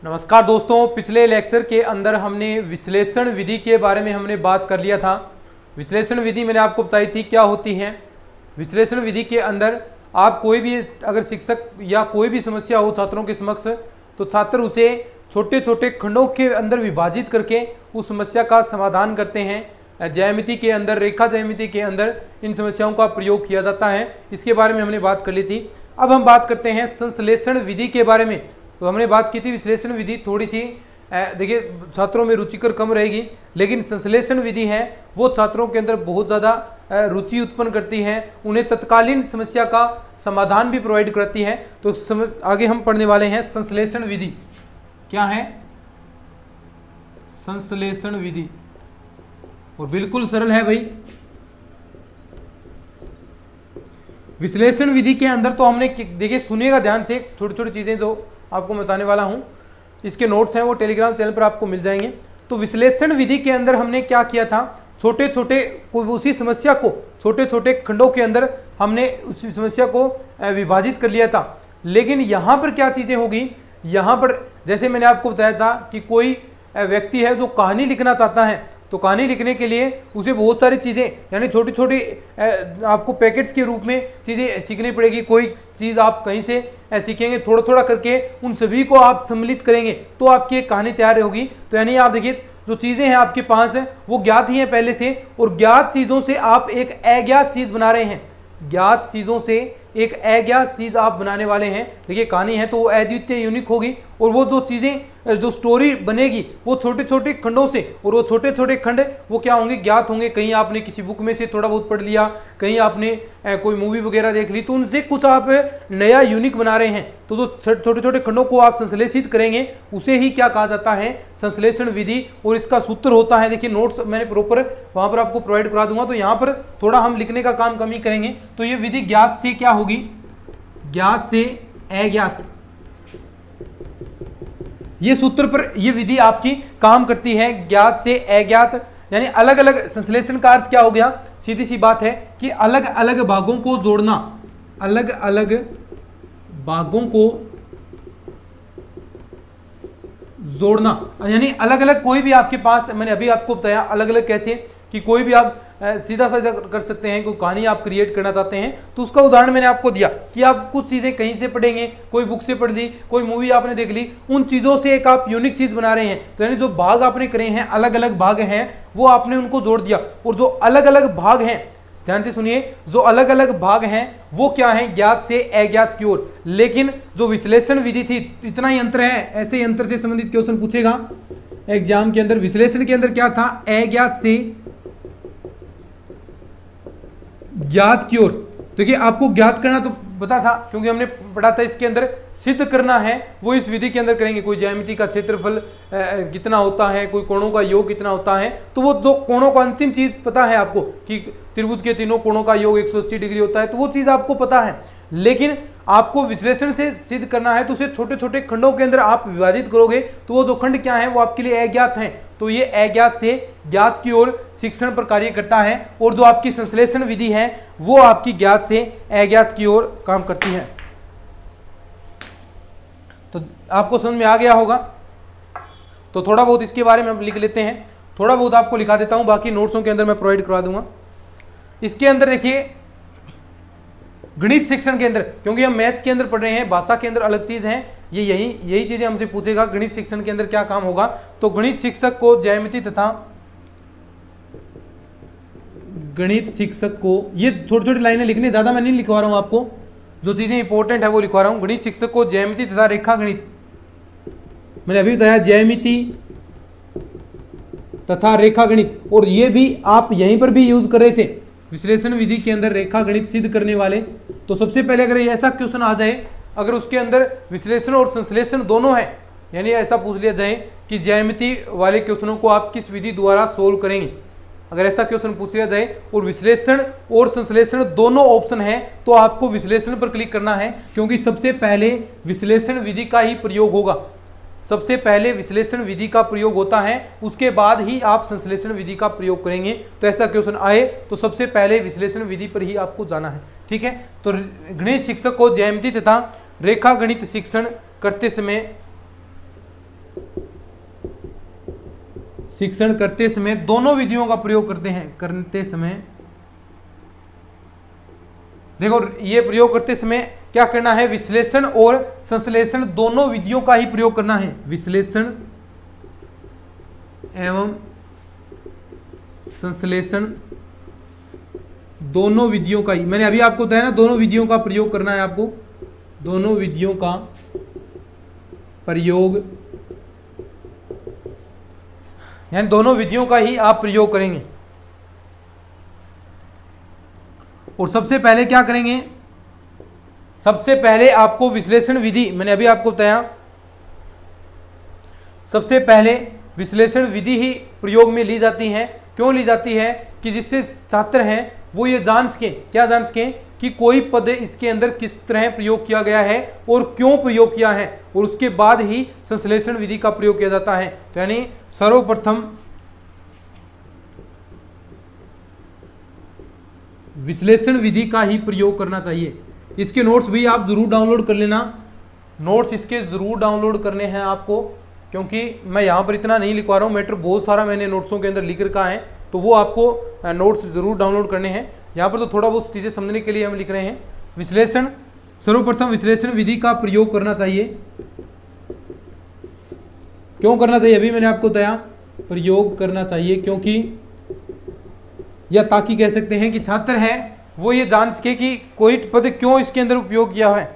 नमस्कार दोस्तों, पिछले लेक्चर के अंदर हमने विश्लेषण विधि के बारे में हमने बात कर लिया था। विश्लेषण विधि मैंने आपको बताई थी क्या होती है। विश्लेषण विधि के अंदर आप कोई भी अगर शिक्षक या कोई भी समस्या हो छात्रों के समक्ष, तो छात्र उसे छोटे छोटे खंडों के अंदर विभाजित करके उस समस्या का समाधान करते हैं। ज्यामिति के अंदर, रेखा ज्यामिति के अंदर इन समस्याओं का प्रयोग किया जाता है। इसके बारे में हमने बात कर ली थी। अब हम बात करते हैं संश्लेषण विधि के बारे में। तो हमने बात की थी विश्लेषण विधि थोड़ी सी देखिए छात्रों में रुचिकर कम रहेगी, लेकिन संश्लेषण विधि है वो छात्रों के अंदर बहुत ज़्यादा रुचि उत्पन्न करती है, उन्हें तत्कालीन समस्या का समाधान भी प्रोवाइड करती है। तो आगे हम पढ़ने वाले हैं संश्लेषण विधि। क्या है संश्लेषण विधि? और बिल्कुल सरल है भाई। विश्लेषण विधि के अंदर तो हमने देखिए, सुनिएगा ध्यान से, छोटी छोटी चीजें जो आपको बताने वाला हूं, इसके नोट्स हैं वो टेलीग्राम चैनल पर आपको मिल जाएंगे। तो विश्लेषण विधि के अंदर हमने क्या किया था, छोटे छोटे उसी समस्या को छोटे छोटे खंडों के अंदर हमने उस समस्या को विभाजित कर लिया था। लेकिन यहाँ पर क्या चीजें होगी, यहाँ पर जैसे मैंने आपको बताया था कि कोई व्यक्ति है जो कहानी लिखना चाहता है, तो कहानी लिखने के लिए उसे बहुत सारी चीज़ें यानी छोटी छोटी आपको पैकेट्स के रूप में चीज़ें सीखनी पड़ेगी। कोई चीज़ आप कहीं से सीखेंगे, थोड़ा थोड़ा करके उन सभी को आप सम्मिलित करेंगे तो आपकी एक कहानी तैयार होगी। तो यानी आप देखिए, जो चीज़ें हैं आपके पास हैं वो ज्ञात ही हैं पहले से, और ज्ञात चीज़ों से आप एक अज्ञात चीज़ बना रहे हैं। ज्ञात चीज़ों से एक अज्ञात चीज़ आप बनाने वाले हैं। देखिए कहानी है तो वो अद्वितीय यूनिक होगी, और वो जो चीज़ें जो स्टोरी बनेगी वो छोटे छोटे खंडों से, और वो छोटे छोटे खंड वो क्या होंगे, ज्ञात होंगे। कहीं आपने किसी बुक में से थोड़ा बहुत पढ़ लिया, कहीं आपने कोई मूवी वगैरह देख ली, तो उनसे कुछ आप नया यूनिक बना रहे हैं। तो जो छोटे छोटे खंडों को आप संश्लेषित करेंगे उसे ही क्या कहा जाता है, संश्लेषण विधि। और इसका सूत्र होता है, देखिए नोट्स मैंने प्रॉपर वहां पर आपको प्रोवाइड करा दूंगा, तो यहाँ पर थोड़ा हम लिखने का काम कम ही करेंगे। तो ये विधि ज्ञात से क्या होगी, ज्ञात से अज्ञात, ये सूत्र पर ये विधि आपकी काम करती है। ज्ञात से अज्ञात यानी अलग अलग, संश्लेषण का अर्थ क्या हो गया, सीधी सी बात है कि अलग अलग भागों को जोड़ना, अलग अलग भागों को जोड़ना, यानी अलग अलग कोई भी आपके पास, मैंने अभी आपको बताया अलग अलग कैसे, कि कोई भी आप सीधा साधा कर सकते हैं। कोई कहानी आप क्रिएट करना चाहते हैं तो उसका उदाहरण मैंने आपको दिया कि आप कुछ चीज़ें कहीं से पढ़ेंगे, कोई बुक से पढ़ ली, कोई मूवी आपने देख ली, उन चीज़ों से एक आप यूनिक चीज़ बना रहे हैं। तो यानी जो भाग आपने करे हैं, अलग अलग भाग हैं, वो आपने उनको जोड़ दिया। और जो अलग अलग भाग हैं, ध्यान से सुनिए, जो अलग अलग भाग हैं वो क्या है, ज्ञात से अज्ञात की ओर। लेकिन जो विश्लेषण विधि थी, इतना ही अंतर है। ऐसे यंत्र से संबंधित क्वेश्चन पूछेगा एग्जाम के अंदर। विश्लेषण के अंदर क्या था, अज्ञात से ज्ञात की ओर। देखिए आपको ज्ञात करना तो पता था, क्योंकि हमने पढ़ा था। इसके अंदर सिद्ध करना है वो इस विधि के अंदर करेंगे। कोई ज्यामिति का क्षेत्रफल कितना होता है, कोई कोणों का योग कितना होता है, तो वो दो कोणों का अंतिम चीज पता है आपको कि त्रिभुज के तीनों कोणों का योग 180 डिग्री होता है, तो वो चीज आपको पता है। लेकिन आपको विश्लेषण से सिद्ध करना है तो उसे छोटे छोटे खंडों के अंदर आप विभाजित करोगे, तो वो जो खंड क्या है वो आपके लिए अज्ञात हैं। तो ये अज्ञात से ज्ञात की ओर शिक्षण पर कार्य करता है, और जो आपकी संश्लेषण विधि है वो आपकी ज्ञात से अज्ञात की ओर काम करती है। तो आपको समझ में आ गया होगा। तो थोड़ा बहुत इसके बारे में हम लिख लेते हैं, थोड़ा बहुत आपको लिखा देता हूं, बाकी नोट्सों के अंदर मैं प्रोवाइड करवा दूंगा। इसके अंदर देखिए गणित शिक्षण के अंदर, क्योंकि हम मैथ्स के अंदर पढ़ रहे हैं, भाषा के अंदर अलग चीज है, ये यही चीजें हमसे पूछेगा। गणित शिक्षण के अंदर क्या काम होगा, तो गणित शिक्षक को ज्यामिति तथा गणित शिक्षक को, ये छोटी छोटी लाइनें लिखनी, ज्यादा मैं नहीं लिखवा रहा हूं आपको, जो चीजें इंपॉर्टेंट है वो लिखवा रहा हूं। गणित शिक्षक को ज्यामिति तथा रेखा गणित, मैंने अभी बताया ज्यामिति तथा रेखा गणित, और ये भी आप यहीं पर भी यूज कर रहे थे विश्लेषण विधि के अंदर, रेखा गणित सिद्ध करने वाले। तो सबसे पहले अगर ऐसा क्वेश्चन आ जाए, अगर उसके अंदर विश्लेषण और संश्लेषण दोनों है, यानी ऐसा पूछ लिया जाए कि ज्यामिति वाले क्वेश्चनों को आप किस विधि द्वारा सोल्व करेंगे, अगर ऐसा क्वेश्चन पूछ लिया जाए और विश्लेषण और संश्लेषण दोनों ऑप्शन है, तो आपको विश्लेषण पर क्लिक करना है, क्योंकि सबसे पहले विश्लेषण विधि का ही प्रयोग होगा। सबसे पहले विश्लेषण विधि का प्रयोग होता है, उसके बाद ही आप संश्लेषण विधि का प्रयोग करेंगे। तो ऐसा क्वेश्चन आए तो सबसे पहले विश्लेषण विधि पर ही आपको जाना है, ठीक है। तो गणित शिक्षक को ज्यामिति तथा रेखा गणित शिक्षण करते समय शिक्षण करते समय दोनों विधियों का प्रयोग करते हैं। करते समय देखो, ये प्रयोग करते समय क्या करना है, विश्लेषण और संश्लेषण दोनों विधियों का ही प्रयोग करना है। विश्लेषण एवं संश्लेषण दोनों विधियों का ही, मैंने अभी आपको बताया ना, दोनों विधियों का प्रयोग करना है आपको। दोनों विधियों का प्रयोग, यानी दोनों विधियों का ही आप प्रयोग करेंगे। और सबसे पहले क्या करेंगे, सबसे पहले आपको विश्लेषण विधि, मैंने अभी आपको बताया, सबसे पहले विश्लेषण विधि ही प्रयोग में ली जाती है। क्यों ली जाती है, कि जिससे छात्र हैं वो ये जान सकें, क्या जान सकें, कि कोई पद इसके अंदर किस तरह प्रयोग किया गया है और क्यों प्रयोग किया है, और उसके बाद ही संश्लेषण विधि का प्रयोग किया जाता है। तो यानी सर्वप्रथम विश्लेषण विधि का ही प्रयोग करना चाहिए। इसके नोट्स भी आप जरूर डाउनलोड कर लेना, नोट्स इसके जरूर डाउनलोड करने हैं आपको, क्योंकि मैं यहाँ पर इतना नहीं लिखवा रहा हूँ, मैटर बहुत सारा मैंने नोट्सों के अंदर लिख रखा है, तो वो आपको नोट्स जरूर डाउनलोड करने हैं। यहाँ पर तो थोड़ा बहुत चीज़ें समझने के लिए हम लिख रहे हैं। विश्लेषण, सर्वप्रथम विश्लेषण विधि का प्रयोग करना चाहिए। क्यों करना चाहिए, अभी मैंने आपको बताया, प्रयोग करना चाहिए क्योंकि, या ताकि कह सकते हैं कि छात्र है वो ये जान सके कि कोई पद क्यों इसके अंदर उपयोग किया है,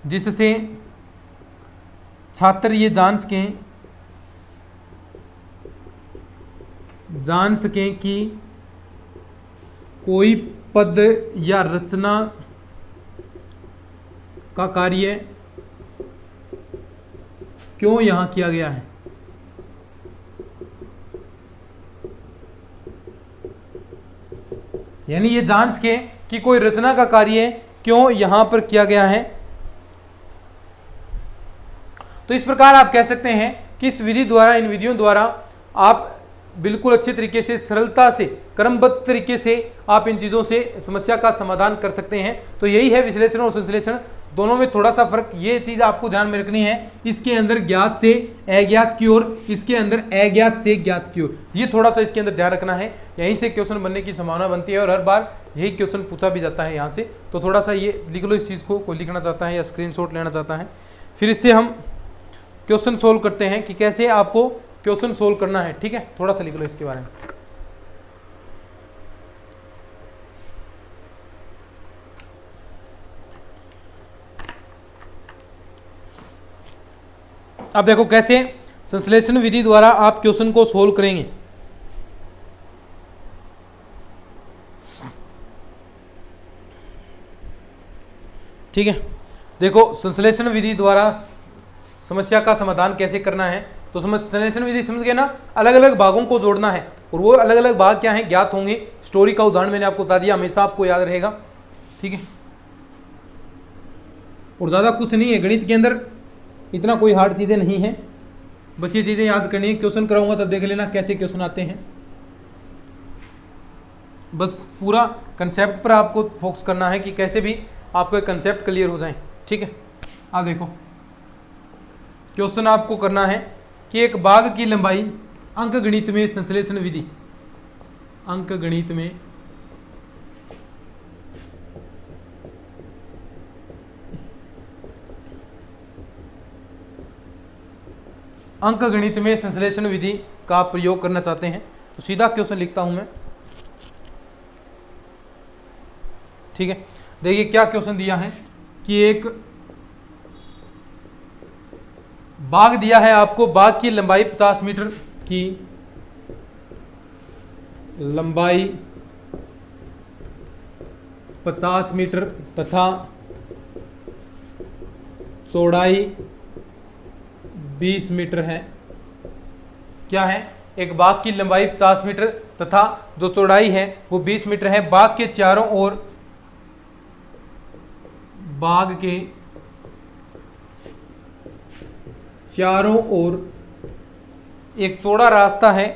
जिससे छात्र ये जान सकें कि कोई पद या रचना का कार्य क्यों यहां किया गया है। यानी ये जान सके कि कोई रचना का कार्य क्यों यहां पर किया गया है। तो इस प्रकार आप कह सकते हैं कि इस विधि द्वारा, इन विधियों द्वारा आप बिल्कुल अच्छे तरीके से, सरलता से, क्रमबद्ध तरीके से आप इन चीज़ों से समस्या का समाधान कर सकते हैं। तो यही है विश्लेषण और संश्लेषण, दोनों में थोड़ा सा फर्क, ये चीज़ आपको ध्यान में रखनी है। इसके अंदर ज्ञात से अज्ञात की ओर, इसके अंदर अज्ञात से ज्ञात की ओर, ये थोड़ा सा इसके अंदर ध्यान रखना है। यहीं से क्वेश्चन बनने की संभावना बनती है और हर बार यही क्वेश्चन पूछा भी जाता है यहाँ से। तो थोड़ा सा ये लिख लो इस चीज़ को, कोई लिखना चाहता है या स्क्रीनशॉट लेना चाहता है। फिर इससे हम क्वेश्चन सोल्व करते हैं कि कैसे आपको क्वेश्चन सोल्व करना है। ठीक है, थोड़ा सा लिख लो इसके बारे में। अब देखो कैसे संश्लेषण विधि द्वारा आप क्वेश्चन को सोल्व करेंगे। ठीक है, देखो संश्लेषण विधि द्वारा समस्या का समाधान कैसे करना है। तो संश्लेषण विधि समझ गए ना, अलग अलग भागों को जोड़ना है, और वो अलग अलग भाग क्या हैं, ज्ञात होंगे। स्टोरी का उदाहरण मैंने आपको बता दिया, हमेशा आपको याद रहेगा। ठीक है, और ज़्यादा कुछ नहीं है गणित के अंदर, इतना कोई हार्ड चीज़ें नहीं है, बस ये चीज़ें याद करनी है। क्वेश्चन कराऊंगा तब देख लेना कैसे क्वेश्चन आते हैं। बस पूरा कंसेप्ट पर आपको फोकस करना है कि कैसे भी आपको कंसेप्ट क्लियर हो जाए। ठीक है, आप देखो क्वेश्चन आपको करना है कि एक बाग की लंबाई अंकगणित में संश्लेषण विधि, अंकगणित में अंकगणित में संश्लेषण विधि का प्रयोग करना चाहते हैं। तो सीधा क्वेश्चन लिखता हूं मैं। ठीक है, देखिए क्या क्वेश्चन दिया है कि एक बाग दिया है आपको, बाग की लंबाई 50 मीटर की लंबाई 50 मीटर तथा चौड़ाई 20 मीटर है। क्या है, एक बाग की लंबाई 50 मीटर तथा जो चौड़ाई है वो 20 मीटर है। बाग के चारों ओर, बाग के चारों ओर एक चौड़ा रास्ता है,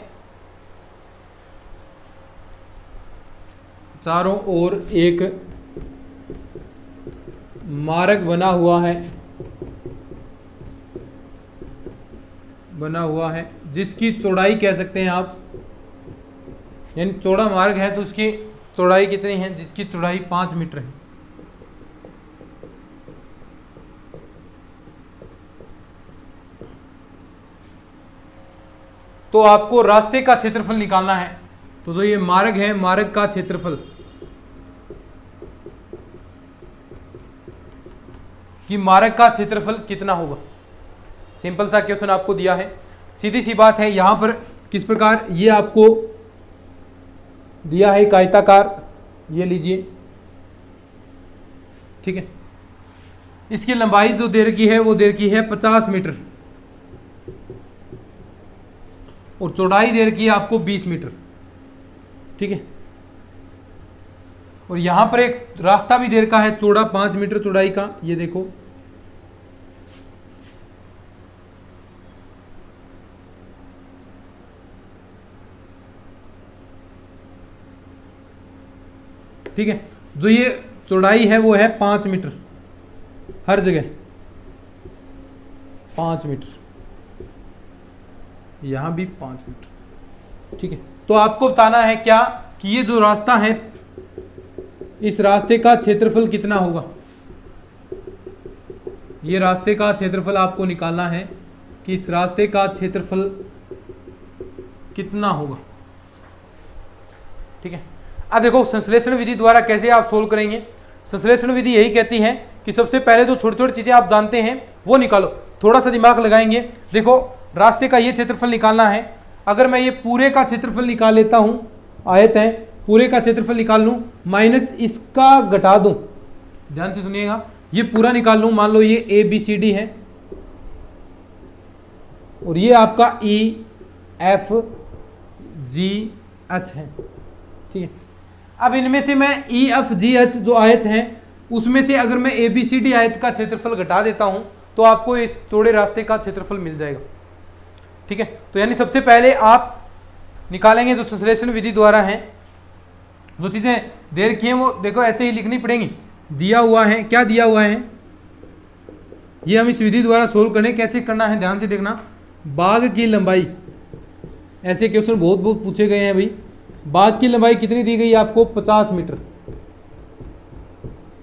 चारों ओर एक मार्ग बना हुआ है। बना हुआ है, जिसकी चौड़ाई कह सकते हैं आप, यानी चौड़ा मार्ग है तो उसकी चौड़ाई कितनी है, जिसकी चौड़ाई 5 मीटर है। तो आपको रास्ते का क्षेत्रफल निकालना है। तो जो ये मार्ग है, मार्ग का क्षेत्रफल, कि मार्ग का क्षेत्रफल कितना होगा। सिंपल सा क्वेश्चन आपको दिया है, सीधी सी बात है। यहां पर किस प्रकार ये आपको दिया है, एक आयताकार, ये लीजिए, ठीक है। इसकी लंबाई जो दे रखी है वो दे रखी है 50 मीटर और चौड़ाई दे रखी है आपको 20 मीटर, ठीक है। और यहां पर एक रास्ता भी दे रखा है चौड़ा 5 मीटर चौड़ाई का, ये देखो, ठीक है। जो ये चौड़ाई है वो है 5 मीटर, हर जगह 5 मीटर, यहां भी 5 मीटर, ठीक है। तो आपको बताना है क्या, कि ये जो रास्ता है, इस रास्ते का क्षेत्रफल कितना होगा। ये रास्ते का क्षेत्रफल आपको निकालना है कि इस रास्ते का क्षेत्रफल कितना होगा, ठीक है। अब देखो संश्लेषण विधि द्वारा कैसे आप सोल्व करेंगे। संश्लेषण विधि यही कहती है कि सबसे पहले जो छोटी छोटी चीजें आप जानते हैं वो निकालो, थोड़ा सा दिमाग लगाएंगे। देखो रास्ते का ये क्षेत्रफल निकालना है, अगर मैं ये पूरे का क्षेत्रफल निकाल लेता हूं, आयत है, पूरे का क्षेत्रफल निकाल लूं, माइनस इसका घटा दूं, ध्यान से सुनिएगा, ये पूरा निकाल लूं, मान लो ये ABCD है और ये आपका EFGH है, ठीक है। अब इनमें से मैं EFGH जो आयत हैं उसमें से अगर मैं ABCD आयत का क्षेत्रफल घटा देता हूं तो आपको इस चौड़े रास्ते का क्षेत्रफल मिल जाएगा, ठीक है। तो यानी सबसे पहले आप निकालेंगे जो संश्लेषण विधि द्वारा है, जो चीजें दे रखी हैं वो देखो ऐसे ही लिखनी पड़ेंगी। दिया हुआ है, क्या दिया हुआ है, ये हम इस विधि द्वारा सोल्व करें, कैसे करना है ध्यान से देखना। बाग की लंबाई, ऐसे क्वेश्चन बहुत बहुत पूछे गए हैं भाई। बाग की लंबाई कितनी दी गई है आपको, 50 मीटर।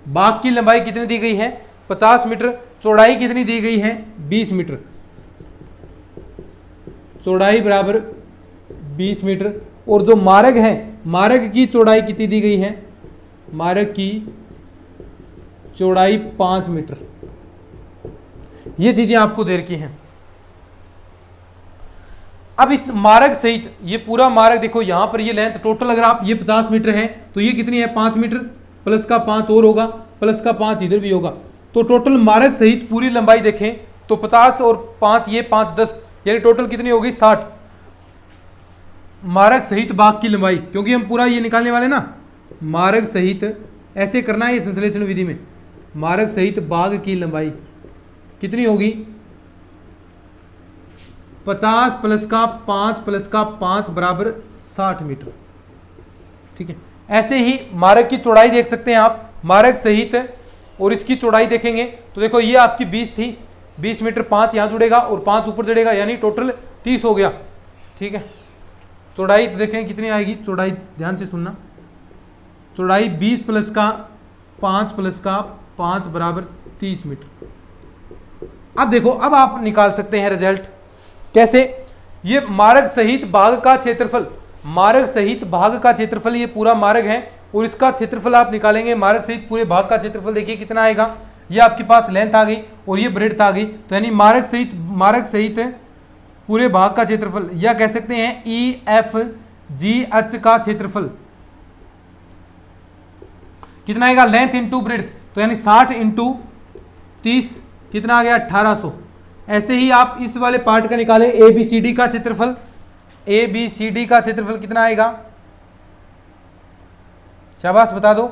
बाग की लंबाई कितनी दी गई है, 50 मीटर। चौड़ाई कितनी दी गई है, 20 मीटर। चौड़ाई बराबर 20 मीटर। और जो मार्ग है, मार्ग की चौड़ाई कितनी दी गई है, मार्ग की चौड़ाई 5 मीटर। ये चीजें आपको दे रखी हैं। अब इस मार्ग सहित ये पूरा मार्ग देखो, यहां पर ये लेंथ टोटल अगर आप ये 50 मीटर है तो ये कितनी है, 5 मीटर, प्लस का 5 और होगा, प्लस का 5 इधर भी होगा। तो टोटल मार्ग सहित पूरी लंबाई देखें तो 50 और 5 ये 5 10, यानी टोटल कितनी होगी, 60। मार्ग सहित बाग की लंबाई, क्योंकि हम पूरा ये निकालने वाले ना, मार्ग सहित, ऐसे करना है ये संश्लेषण विधि में। मार्ग सहित बाग की लंबाई कितनी होगी, 50 प्लस का 5 प्लस का 5 बराबर 60 मीटर, ठीक है। ऐसे ही मार्ग की चौड़ाई देख सकते हैं आप, मार्ग सहित और इसकी चौड़ाई देखेंगे तो देखो ये आपकी 20 थी, 20 मीटर, 5 यहाँ जुड़ेगा और 5 ऊपर जुड़ेगा, यानी टोटल 30 हो गया, ठीक है। चौड़ाई तो देखें कितनी आएगी, चौड़ाई ध्यान से सुनना, चौड़ाई 20 प्लस का 5 प्लस का 5 बराबर 30 मीटर। अब देखो, अब आप निकाल सकते हैं रिजल्ट, कैसे, ये मार्ग सहित भाग का क्षेत्रफल, मार्ग सहित भाग का क्षेत्रफल, ये पूरा मार्ग है और इसका क्षेत्रफल आप निकालेंगे। मार्ग सहित पूरे भाग का क्षेत्रफल देखिए कितना आएगा, ये आपके पास लेंथ आ गई और ये ब्रेड्थ आ गई, तो यानी मार्ग सहित पूरे भाग का क्षेत्रफल, या कह सकते हैं EFGH का क्षेत्रफल कितना आएगा, लेंथ इंटू ब्रेड्थ, तो यानी 60 इंटू 30 कितना आ गया, 1800। ऐसे ही आप इस वाले पार्ट का निकालें, ABCD का क्षेत्रफल, ABCD का क्षेत्रफल कितना आएगा, शाबाश बता दो,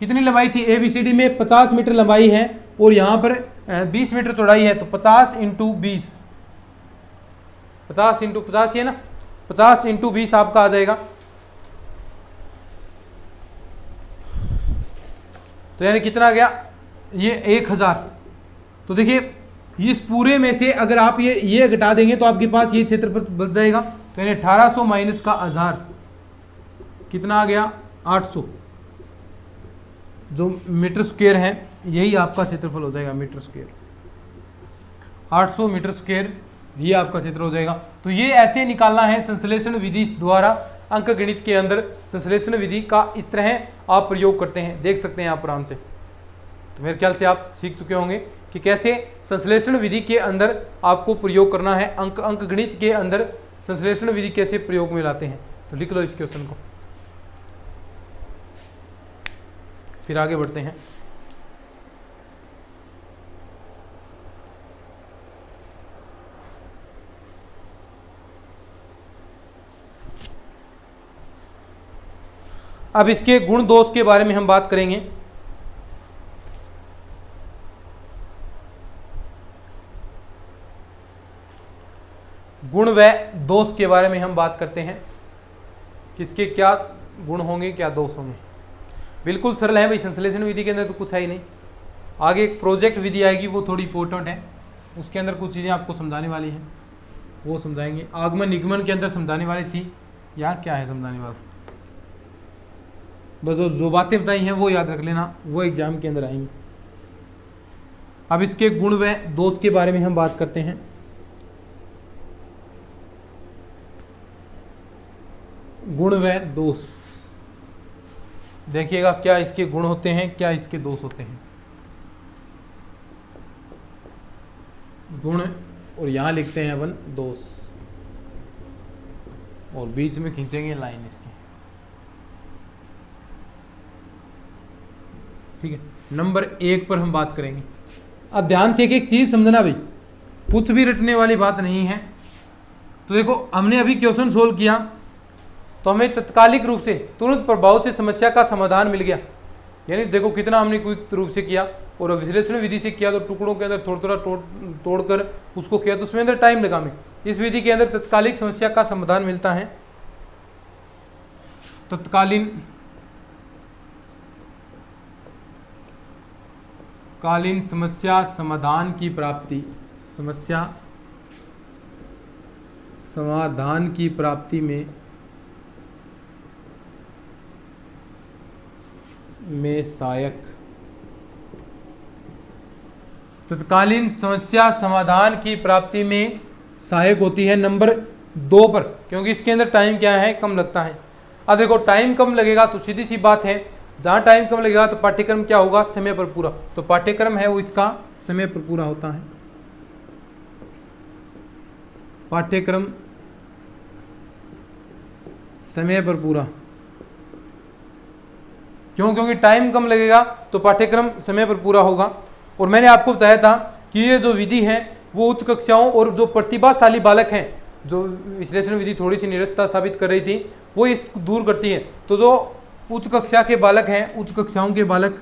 कितनी लंबाई थी ABCD में, 50 मीटर लंबाई है और यहां पर 20 मीटर चौड़ाई है, तो 50 इंटू 20, 50 इंटू 50 ये ना, 50 इंटू 20 आपका आ जाएगा, तो यानी कितना आ गया, ये 1000। तो देखिए इस पूरे में से अगर आप ये घटा देंगे तो आपके पास ये क्षेत्रफल बच जाएगा। तो यानी 1800 माइनस का 1000 कितना आ गया 800 जो मीटर स्क्वायर है, यही आपका क्षेत्रफल हो जाएगा मीटर स्क्वायर। 800 मीटर स्क्वायर ये आपका क्षेत्र हो जाएगा। तो ये ऐसे निकालना है संश्लेषण विधि द्वारा अंक गणित के अंदर। संश्लेषण विधि का इस तरह आप प्रयोग करते हैं, देख सकते हैं आप आराम से। तो मेरे ख्याल से आप सीख चुके होंगे कि कैसे संश्लेषण विधि के अंदर आपको प्रयोग करना है। अंक गणित के अंदर संश्लेषण विधि कैसे प्रयोग में लाते हैं। तो लिख लो इस क्वेश्चन को, फिर आगे बढ़ते हैं। अब इसके गुण दोष के बारे में हम बात करेंगे। गुण व दोष के बारे में हम बात करते हैं, किसके क्या गुण होंगे क्या दोष होंगे। बिल्कुल सरल है भाई, संश्लेषण विधि के अंदर तो कुछ है ही नहीं। आगे एक प्रोजेक्ट विधि आएगी, वो थोड़ी इंपॉर्टेंट है, उसके अंदर कुछ चीज़ें आपको समझाने वाली हैं, वो समझाएंगे। आगमन निगमन के अंदर समझाने वाली थी, यहाँ क्या है समझाने वाला। बस जो बातें बताई हैं वो याद रख लेना, वो एग्जाम के अंदर आएंगी। अब इसके गुण व दोष के बारे में हम बात करते हैं। गुण व दोष देखिएगा, क्या इसके गुण होते हैं क्या इसके दोष होते हैं। गुण और यहां लिखते हैं अपन दोष, और बीच में खींचेंगे लाइन इसकी, ठीक है। नंबर 1 पर हम बात करेंगे। अब ध्यान से एक चीज समझना भाई, कुछ भी रटने वाली बात नहीं है। तो देखो हमने अभी क्वेश्चन सोल्व किया तो हमें तत्कालिक रूप से तुरंत प्रभाव से समस्या का समाधान मिल गया। यानी देखो कितना हमने क्विक रूप से किया, और विश्लेषण विधि से किया तो टुकड़ों के अंदर थोड़ा थोड़ा तोड़कर उसको किया, तो उसमें अंदर टाइम लगा। हमें इस विधि के अंदर तत्कालिक समस्या का समाधान मिलता है। कालीन समस्या समाधान की प्राप्ति, समस्या समाधान की प्राप्ति में सहायक। तत्कालीन समस्या समाधान की प्राप्ति में सहायक होती है नंबर 2 पर, क्योंकि इसके अंदर टाइम क्या है कम लगता है। अब देखो टाइम कम लगेगा तो सीधी सी बात है, जहां टाइम कम लगेगा तो पाठ्यक्रम क्या होगा समय पर पूरा। तो पाठ्यक्रम है वो इसका समय पर पूरा होता है। पाठ्यक्रम समय पर पूरा, क्यों? क्योंकि टाइम कम लगेगा तो पाठ्यक्रम समय पर पूरा होगा। और मैंने आपको बताया था कि ये जो विधि है वो उच्च कक्षाओं और जो प्रतिभाशाली बालक हैं, जो विश्लेषण विधि थोड़ी सी निरस्तता साबित कर रही थी, वो इस दूर करती है। तो जो उच्च कक्षा के बालक हैं, उच्च कक्षाओं के बालक,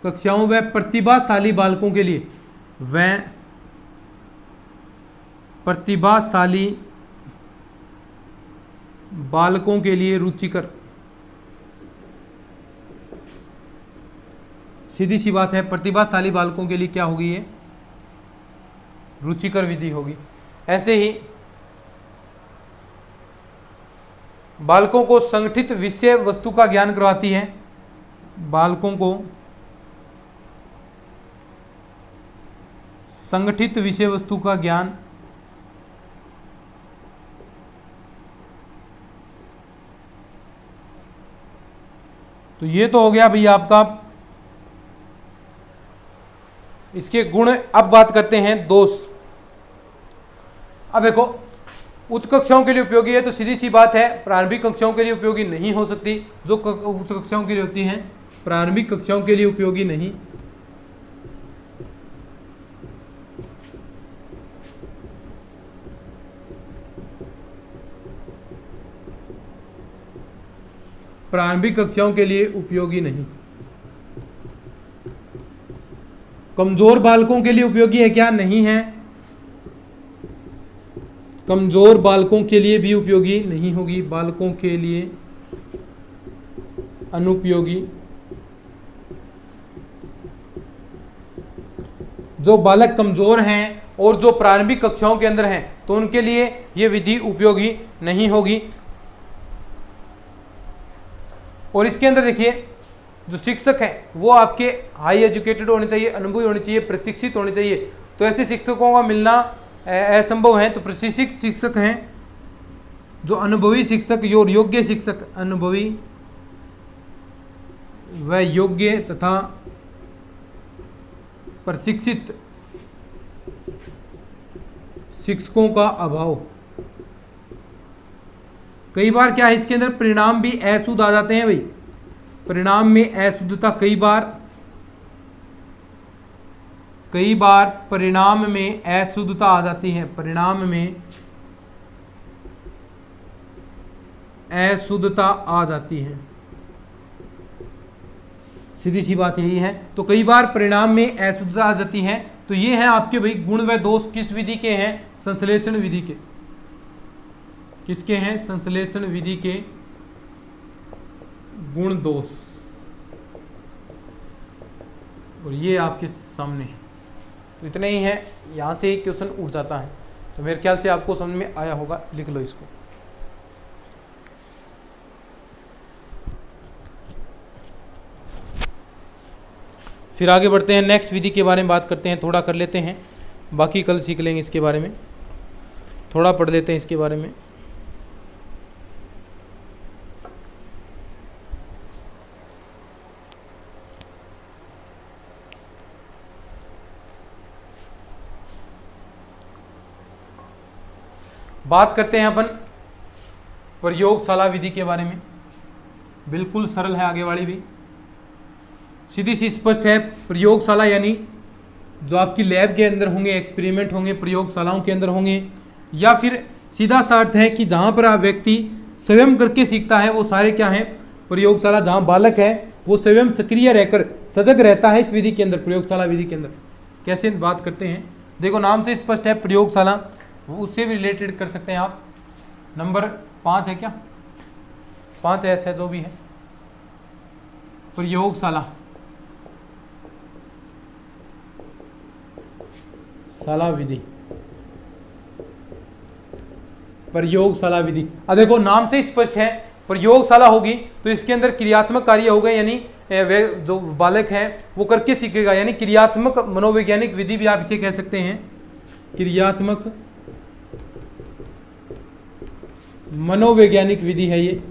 कक्षाओं व प्रतिभाशाली बालकों के लिए, व प्रतिभाशाली बालकों के लिए रुचिकर, सीधी सी बात है, प्रतिभाशाली बालकों के लिए क्या होगी ये रुचिकर विधि होगी। ऐसे ही बालकों को संगठित विषय वस्तु का ज्ञान करवाती है। बालकों को संगठित विषय वस्तु का ज्ञान तो ये तो हो गया भैया आपका इसके गुण। अब बात करते हैं दोष। अब देखो उच्च कक्षाओं के लिए उपयोगी है तो सीधी सी बात है प्रारंभिक कक्षाओं के लिए उपयोगी नहीं हो सकती। जो उच्च कक्षाओं के लिए होती हैं प्रारंभिक कक्षाओं के लिए उपयोगी नहीं। प्रारंभिक कक्षाओं के लिए उपयोगी नहीं। कमजोर बालकों के लिए उपयोगी है क्या? नहीं है। कमजोर बालकों के लिए भी उपयोगी नहीं होगी, बालकों के लिए अनुपयोगी जो बालक कमज़ोर हैं और जो प्रारंभिक कक्षाओं के अंदर हैं तो उनके लिए ये विधि उपयोगी नहीं होगी। और इसके अंदर देखिए जो शिक्षक हैं वो आपके हाई एजुकेटेड होने चाहिए, अनुभवी होने चाहिए, प्रशिक्षित होने चाहिए। तो ऐसे शिक्षकों का मिलना असंभव है। तो प्रशिक्षित शिक्षक हैं जो अनुभवी शिक्षक, योग्य शिक्षक, अनुभवी व योग्य तथा प्रशिक्षित शिक्षकों का अभाव। कई बार क्या है इसके अंदर परिणाम भी अशुद्ध आ जाते हैं भाई, परिणाम में अशुद्धता कई बार परिणाम में अशुद्धता आ जाती है, परिणाम में अशुद्धता आ जाती है, सीधी सी बात यही है। तो कई बार परिणाम में अशुद्धता आ जाती है। तो ये हैं आपके भाई गुण व दोष किस विधि के हैं? संश्लेषण विधि के। किसके हैं? संश्लेषण विधि के गुण दोष। और ये आपके सामने है। तो इतना ही है, यहां से ही क्वेश्चन उठ जाता है। तो मेरे ख्याल से आपको समझ में आया होगा, लिख लो इसको। फिर आगे बढ़ते हैं, नेक्स्ट विधि के बारे में बात करते हैं, थोड़ा कर लेते हैं, बाकी कल सीख लेंगे इसके बारे में, थोड़ा पढ़ लेते हैं इसके बारे में। बात करते हैं अपन प्रयोगशाला विधि के बारे में। बिल्कुल सरल है, आगे वाली भी सीधी सी स्पष्ट है। प्रयोगशाला यानी जो आपकी लैब के अंदर होंगे, एक्सपेरिमेंट होंगे, प्रयोगशालाओं के अंदर होंगे, या फिर सीधा सा अर्थ है कि जहाँ पर आप व्यक्ति स्वयं करके सीखता है वो सारे क्या हैं? प्रयोगशाला। जहाँ बालक है वो स्वयं सक्रिय रहकर सजग रहता है इस विधि के अंदर, प्रयोगशाला विधि के अंदर। कैसे बात करते हैं, देखो नाम से स्पष्ट है प्रयोगशाला, उससे भी रिलेटेड कर सकते हैं आप। नंबर 5 है क्या? 5 है, अच्छा जो भी है। प्रयोगशाला, शाला विधि, प्रयोगशाला विधि। अब देखो नाम से स्पष्ट है प्रयोगशाला होगी तो इसके अंदर क्रियात्मक कार्य होगा, यानी जो बालक है वो करके सीखेगा, यानी क्रियात्मक मनोवैज्ञानिक विधि भी आप इसे कह सकते हैं। क्रियात्मक मनोवैज्ञानिक विधि है ये।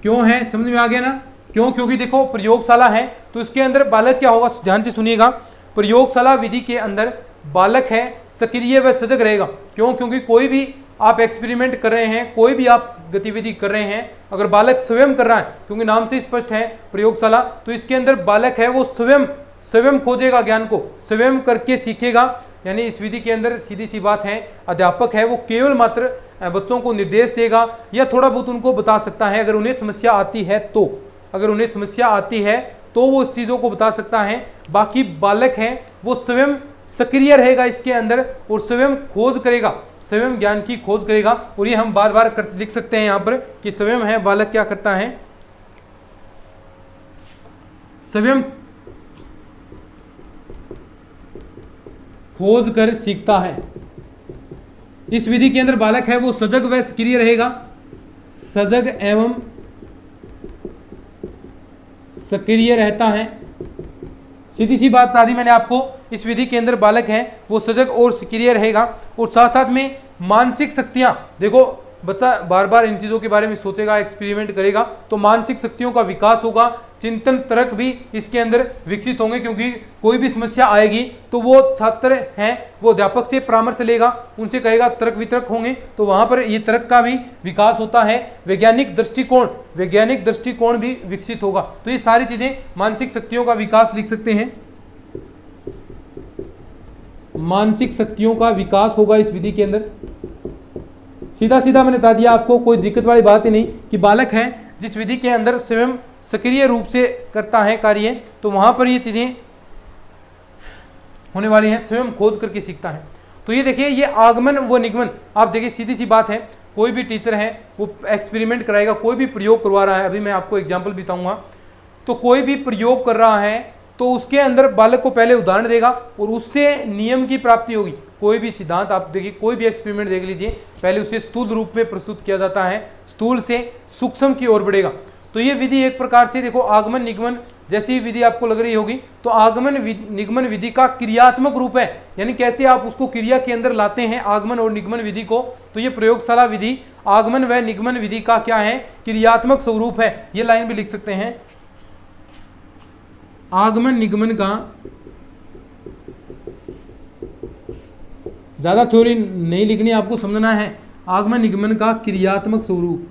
क्यों है, समझ में आ गया ना? क्यों? क्योंकि देखो प्रयोगशाला है तो इसके अंदर बालक क्या होगा, ध्यान से सुनिएगा। प्रयोगशाला विधि के अंदर बालक है सक्रिय व सजग रहेगा। क्यों? क्योंकि कोई भी आप एक्सपेरिमेंट कर रहे हैं, कोई भी आप गतिविधि कर रहे हैं, अगर बालक स्वयं कर रहा है, क्योंकि नाम से स्पष्ट है प्रयोगशाला, तो इसके अंदर बालक है वो स्वयं खोजेगा ज्ञान को, स्वयं करके सीखेगा। यानी इस विधि के अंदर सीधी सी बात है, अध्यापक है वो केवल मात्र बच्चों को निर्देश देगा या थोड़ा बहुत उनको बता सकता है। अगर उन्हें समस्या आती है तो, अगर उन्हें समस्या आती है तो वो उस चीज़ों को बता सकता है। बाकी बालक है वो स्वयं सक्रिय रहेगा इसके अंदर और स्वयं खोज करेगा, स्वयं ज्ञान की खोज करेगा। और ये हम बार बार लिख सकते हैं यहाँ पर कि स्वयं है बालक क्या करता है, स्वयं खोज कर सीखता है। इस विधि के अंदर बालक है वो सजग व सक्रिय रहेगा, सजग एवं सक्रिय रहता है। सीधी सी बात बता दी मैंने आपको, इस विधि के अंदर बालक है वो सजग और सक्रिय रहेगा। और साथ साथ में मानसिक शक्तियां, देखो बच्चा बार बार इन चीज़ों के बारे में सोचेगा, एक्सपेरिमेंट करेगा तो मानसिक शक्तियों का विकास होगा, चिंतन तर्क भी इसके अंदर विकसित होंगे। क्योंकि कोई भी समस्या आएगी तो वो छात्र हैं वो अध्यापक से परामर्श लेगा, उनसे कहेगा, तर्क वितर्क होंगे तो वहाँ पर ये तर्क का भी विकास होता है। वैज्ञानिक दृष्टिकोण भी विकसित होगा। तो ये सारी चीज़ें मानसिक शक्तियों का विकास लिख सकते हैं, मानसिक शक्तियों का विकास होगा इस विधि के अंदर। सीधा सीधा मैंने बता दिया आपको, कोई दिक्कत वाली बात ही नहीं कि बालक है जिस विधि के अंदर स्वयं सक्रिय रूप से करता है कार्य, तो वहां पर ये चीजें होने वाली हैं, स्वयं खोज करके सीखता है। तो ये देखिए, ये आगमन व निगमन, आप देखिए सीधी सी बात है, कोई भी टीचर है वो एक्सपेरिमेंट कराएगा, कोई भी प्रयोग करवा रहा है। अभी मैं आपको एग्जाम्पल बताऊंगा। तो कोई भी प्रयोग कर रहा है तो उसके अंदर बालक को पहले उदाहरण देगा और उससे नियम की प्राप्ति होगी। कोई भी सिद्धांत आप देखिए, कोई भी एक्सपेरिमेंट देख लीजिए, पहले उसे स्थूल रूप में प्रस्तुत किया जाता है, स्थूल से सूक्ष्म की ओर बढ़ेगा। तो ये विधि एक प्रकार से देखो आगमन निगमन जैसी विधि आपको लग रही होगी, तो आगमन निगमन विधि का क्रियात्मक रूप है, यानी कैसे आप उसको क्रिया के अंदर लाते हैं आगमन और निगमन विधि को। तो ये प्रयोगशाला विधि आगमन व निगमन विधि का क्या है, क्रियात्मक स्वरूप है। ये लाइन भी लिख सकते हैं, आगमन निगमन का, ज्यादा थ्योरी नहीं लिखनी, आपको समझना है, आगमन निगमन का क्रियात्मक स्वरूप,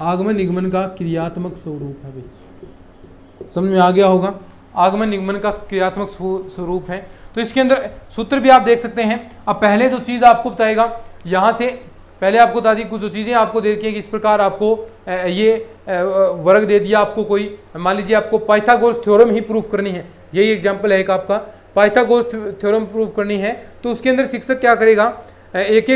आगमन निगमन का क्रियात्मक स्वरूप है। भाई समझ में आ गया होगा, आगमन निगमन का क्रियात्मक स्वरूप है। तो इसके अंदर सूत्र भी आप देख सकते हैं। अब पहले जो चीज आपको बताएगा, यहां से पहले आपको बता दी कुछ जो चीजें आपको दे रखी है कि इस प्रकार आपको ये वर्ग दे दिया आपको, कोई मान लीजिए आपको पाइथागोरस थ्योरम ही प्रूफ करनी है, यही एग्जाम्पल है एक आपका, पाइथागोरस थ्योरम प्रूफ करनी है। तो उसके अंदर शिक्षक क्या करेगा, एक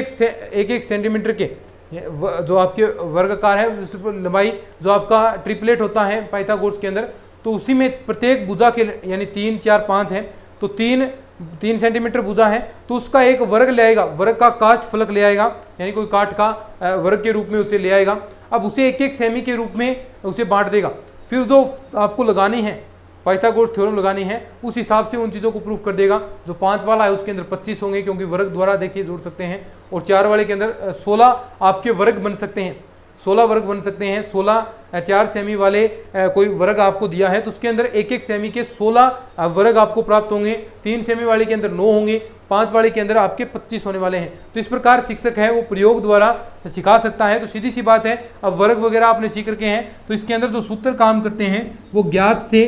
एक सेंटीमीटर के जो आपके वर्गाकार है लंबाई, जो आपका ट्रिपलेट होता है पाइथागोरस के अंदर, तो उसी में प्रत्येक भुजा के यानी 3 4 5 है, तो 3 सेंटीमीटर भुजा है, तो उसका एक वर्ग ले आएगा, वर्ग का काष्ठ फलक ले आएगा, यानी कोई काठ का वर्ग के रूप में उसे ले आएगा। अब उसे एक एक सेमी के रूप में उसे बांट देगा। फिर जो आपको लगानी है पाइथागोरस थ्योरम लगानी है, उस हिसाब से उन चीज़ों को प्रूफ कर देगा। जो 5 वाला है उसके अंदर 25 होंगे, क्योंकि वर्ग द्वारा देखिए जोड़ सकते हैं, और 4 वाले के अंदर 16 आपके वर्ग बन सकते हैं, 16 वर्ग बन सकते हैं। 16 4 सेमी वाले कोई वर्ग आपको दिया है, तो उसके अंदर एक एक सेमी के 16 वर्ग आपको प्राप्त होंगे। 3 सेमी वाले के अंदर 9 होंगे, 5 वाले के अंदर आपके 25 होने वाले हैं। तो इस प्रकार शिक्षक है वो प्रयोग द्वारा सिखा सकता है। तो सीधी सी बात है, अब वर्ग वगैरह आपने सीख रखे हैं, तो इसके अंदर जो सूत्र काम करते हैं वो ज्ञात से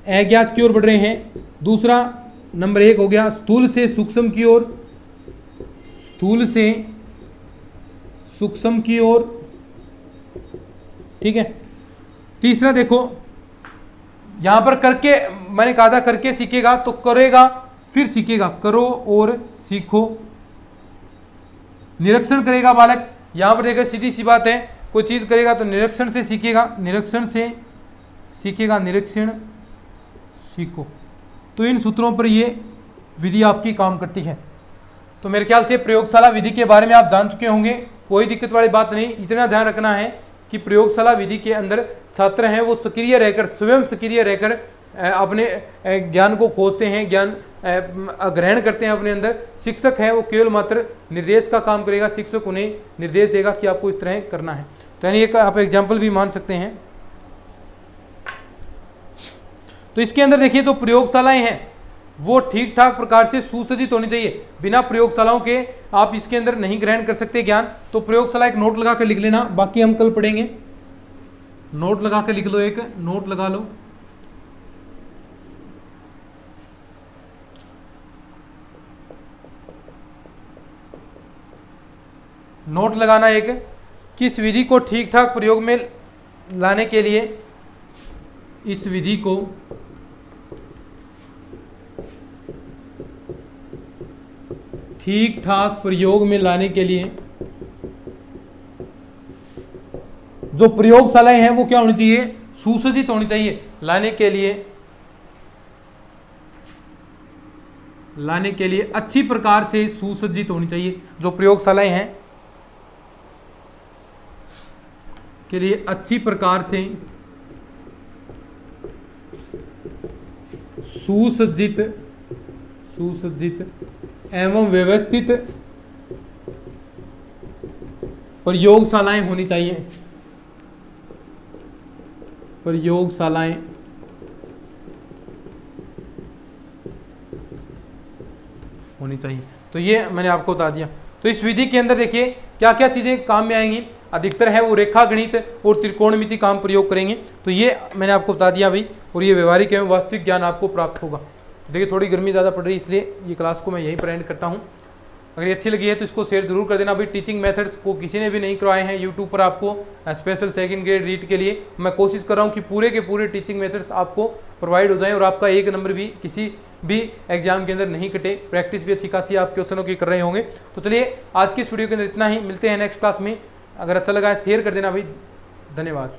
अज्ञात की ओर बढ़ रहे हैं। दूसरा नंबर 1 हो गया स्थूल से सूक्ष्म की ओर, स्थूल से सूक्ष्म की ओर, ठीक है। तीसरा देखो यहां पर करके, मैंने कहा था करके सीखेगा, तो करेगा फिर सीखेगा, करो और सीखो। निरीक्षण करेगा बालक, यहां पर देखो सीधी सी बात है, कोई चीज करेगा तो निरीक्षण से सीखेगा, निरीक्षण से सीखेगा, निरीक्षण सीखो। तो इन सूत्रों पर ये विधि आपकी काम करती है। तो मेरे ख्याल से प्रयोगशाला विधि के बारे में आप जान चुके होंगे, कोई दिक्कत वाली बात नहीं। इतना ध्यान रखना है कि प्रयोगशाला विधि के अंदर छात्र हैं वो सक्रिय रहकर, स्वयं सक्रिय रहकर अपने ज्ञान को खोजते हैं, ज्ञान ग्रहण करते हैं अपने अंदर। शिक्षक है वो केवल मात्र निर्देश का काम करेगा, शिक्षक उन्हें निर्देश देगा कि आपको इस तरह करना है। तो यानी एक आप एग्जाम्पल भी मान सकते हैं। तो इसके अंदर देखिए तो प्रयोगशालाएं हैं वो ठीक ठाक प्रकार से सुसज्जित होनी चाहिए। बिना प्रयोगशालाओं के आप इसके अंदर नहीं ग्रहण कर सकते ज्ञान। तो प्रयोगशाला एक नोट लगा कर लिख लेना, बाकी हम कल पढ़ेंगे। नोट लगा कर लिख लो, एक नोट लगा लो। नोट लगाना एक, किस विधि को ठीक ठाक प्रयोग में लाने के लिए, इस विधि को ठीक ठाक प्रयोग में लाने के लिए जो प्रयोगशालाएं हैं वो क्या होनी चाहिए, सुसज्जित होनी चाहिए। लाने के लिए अच्छी प्रकार से सुसज्जित होनी चाहिए। जो प्रयोगशालाएं हैं के लिए अच्छी प्रकार से सुसज्जित एवं व्यवस्थित प्रयोगशालाएं होनी चाहिए। प्रयोगशालाएं होनी चाहिए। तो ये मैंने आपको बता दिया। तो इस विधि के अंदर देखिए क्या क्या चीजें काम में आएंगी। अधिकतर है वो रेखा गणित और त्रिकोणमिति काम प्रयोग करेंगे। तो ये मैंने आपको बता दिया भाई, और ये व्यवहारिक एवं वास्तविक ज्ञान आपको प्राप्त होगा। तो देखिए थोड़ी गर्मी ज़्यादा पड़ रही है, इसलिए ये क्लास को मैं यहीं पर एंड करता हूँ। अगर ये अच्छी लगी है तो इसको शेयर जरूर कर देना। अभी टीचिंग मेथड्स को किसी ने भी नहीं करवाए हैं यूट्यूब पर आपको स्पेशल सेकंड ग्रेड रीट के लिए। मैं कोशिश कर रहा हूँ कि पूरे के पूरे टीचिंग मेथड्स आपको प्रोवाइड हो जाएं और आपका 1 नंबर भी किसी भी एग्जाम के अंदर नहीं कटे। प्रैक्टिस भी अच्छी खासी आप क्वेश्चनों की कर रहे होंगे। तो चलिए आज की इस वीडियो के अंदर इतना ही, मिलते हैं नेक्स्ट क्लास में। अगर अच्छा लगा है शेयर कर देना भाई। धन्यवाद।